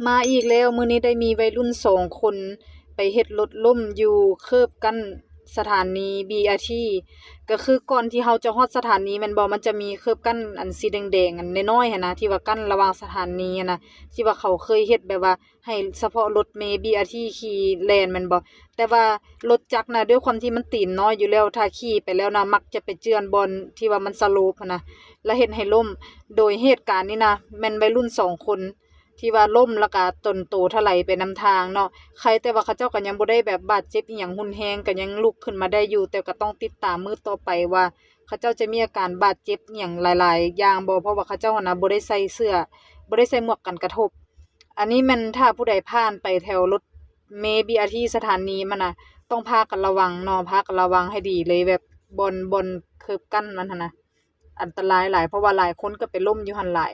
มาอีกแล้วมื้อนี้ได้มีวัยรุ่น2คนไปเฮ็ดรถล้มอยู่เคิบกั้นสถานี BRT ก็คือก่อนที่เราจะฮอดสถานีแม่นบ่มันจะมีเคิบกั้นอันสีแดงๆอันน้อยๆหันนะที่ว่ากั้นระหว่างสถานีหันนะที่ว่าเขาเคยเฮ็ดแบบว่าให้เฉพาะรถเมล์ BRT ขี่แล่นแม่นบ่แต่ว่ารถจักรน่ะด้วยความที่มันตีนน้อยอยู่แล้วถ้าขี่ไปแล้วนะมักจะไปเจือนบ่อนที่ว่ามันสโลปหันนะแล้วเฮ็ดให้ล้มโดยเหตุการณ์นี้นะแม่นวัยรุ่น2คน ที่ว่าล้มแล้วก็ต้นโตถลายไปนำทางเนาะใครแต่ว่าเขาเจ้าก็ยังบ่ได้แบบบาดเจ็บอิหยังรุนแรงก็ยังลุกขึ้นมาได้อยู่แต่ก็ต้องติดตามมื้อต่อไปว่าเขาเจ้าจะมีอาการบาดเจ็บอิหยังหลายๆอย่างบ่เพราะว่าเขาเจ้าน่ะบ่ได้ใส่เสื้อบ่ได้ใส่หมวกกันกระทบอันนี้แม่นถ้าผู้ใดผ่านไปแถวรถเมล์ BRT สถานีมันน่ะต้องพากันระวังเนาะพากันระวังให้ดีเลยแบบบ่อนเคิบกั้นมันหั่นน่ะอันตรายหลายเพราะว่าหลายคนก็ไปล้มอยู่หั่นหลาย